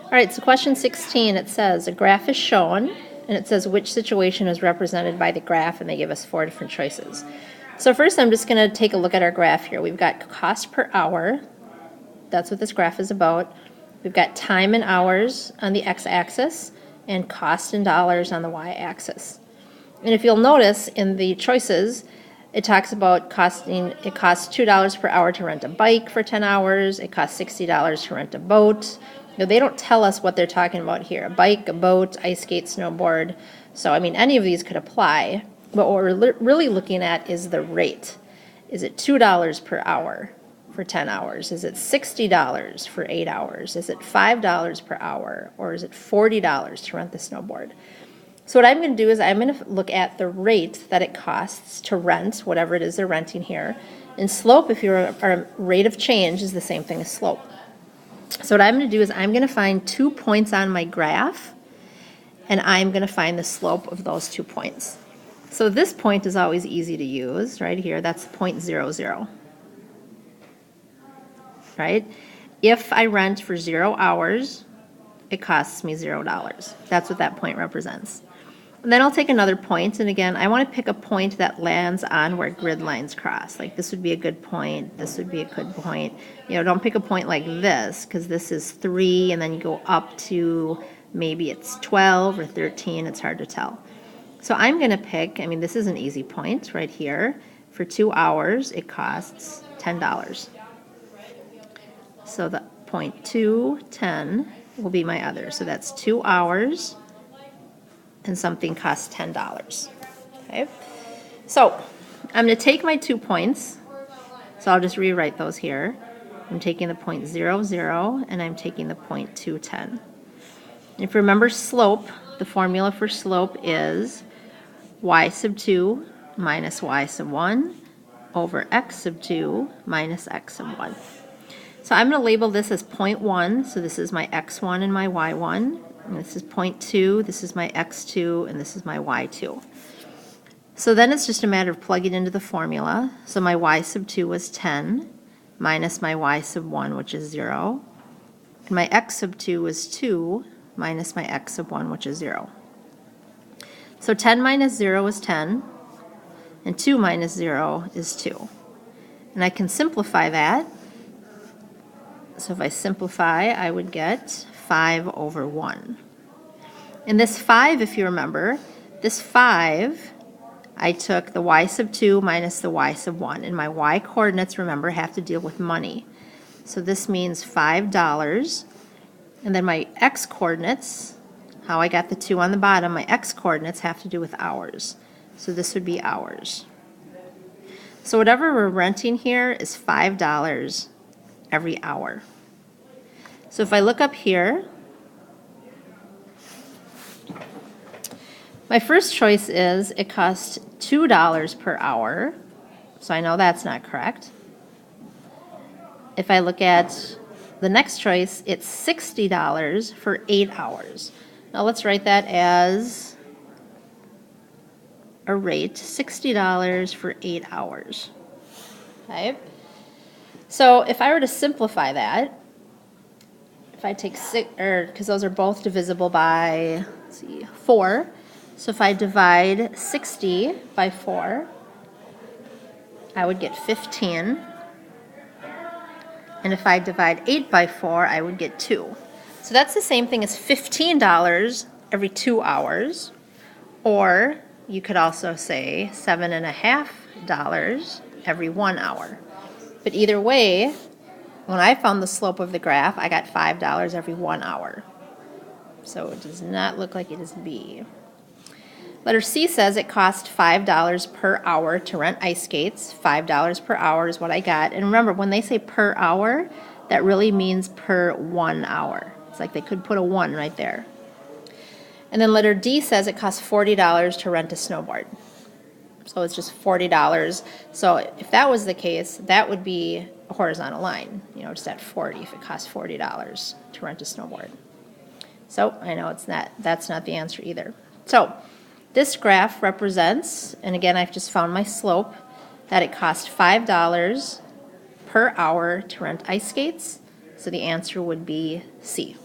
All right, so question 16, it says a graph is shown, and it says which situation is represented by the graph, and they give us 4 different choices. So first I'm just going to take a look at our graph here. We've got cost per hour. That's what this graph is about. We've got time in hours on the x-axis and cost in dollars on the y-axis. And if you'll notice in the choices, it talks about it costs $2 per hour to rent a bike for 10 hours. It costs $60 to rent a boat. Now, they don't tell us what they're talking about here. A bike, a boat, ice skate, snowboard. So, I mean, any of these could apply. But what we're really looking at is the rate. Is it $2 per hour for 10 hours? Is it $60 for 8 hours? Is it $5 per hour? Or is it $40 to rent the snowboard? So what I'm going to do is I'm going to look at the rate that it costs to rent, whatever it is they're renting here. And slope, if your rate of change, is the same thing as slope. So what I'm going to do is I'm going to find 2 points on my graph, and I'm going to find the slope of those 2 points. So this point is always easy to use, right here. That's 0.00. Right? If I rent for 0 hours, it costs me $0. That's what that point represents. And then I'll take another point, and again, I want to pick a point that lands on where grid lines cross. Like this would be a good point, this would be a good point. You know, don't pick a point like this, because this is 3, and then you go up to maybe it's 12 or 13, it's hard to tell. So I'm going to pick, I mean, this is an easy point right here. For 2 hours, it costs $10. So the point 2, 10 will be my other. So that's 2 hours. And something costs $10. Okay, so I'm going to take my 2 points. So I'll just rewrite those here. I'm taking the point 0, 0, and I'm taking the point 2, 10. If you remember slope, the formula for slope is y sub 2 minus y sub 1 over x sub 2 minus x sub 1. So I'm going to label this as 0.1. So this is my x1 and my y1. And this is 0.2, this is my x2, and this is my y2. So then it's just a matter of plugging into the formula. So my y sub 2 was 10, minus my y sub 1, which is 0. And my x sub 2 was 2, minus my x sub 1, which is 0. So 10 minus 0 is 10, and 2 minus 0 is 2. And I can simplify that. So if I simplify, I would get 5 over 1. And this 5, if you remember, this 5, I took the y sub 2 minus the y sub 1. And my y coordinates, remember, have to deal with money. So this means $5. And then my x coordinates, how I got the 2 on the bottom, my x coordinates have to do with hours. So this would be hours. So whatever we're renting here is $5 every hour. So if I look up here, my first choice is it costs $2 per hour. So I know that's not correct. If I look at the next choice, it's $60 for 8 hours. Now let's write that as a rate, $60 for 8 hours. Okay? So if I were to simplify that, if I take 6, because those are both divisible by, let's see, 4. So if I divide 60 by 4, I would get 15. And if I divide 8 by 4, I would get 2. So that's the same thing as $15 every 2 hours. Or you could also say $7.50 every 1 hour. But either way, when I found the slope of the graph, I got $5 every 1 hour. So it does not look like it is B. Letter C says it costs $5 per hour to rent ice skates. $5 per hour is what I got. And remember, when they say per hour, that really means per 1 hour. It's like they could put a 1 right there. And then letter D says it costs $40 to rent a snowboard. So it's just $40. So if that was the case, that would be a horizontal line, you know, just at 40 if it costs $40 to rent a snowboard. So I know that's not the answer either. So this graph represents, and again I've just found my slope, that it costs $5 per hour to rent ice skates. So the answer would be C.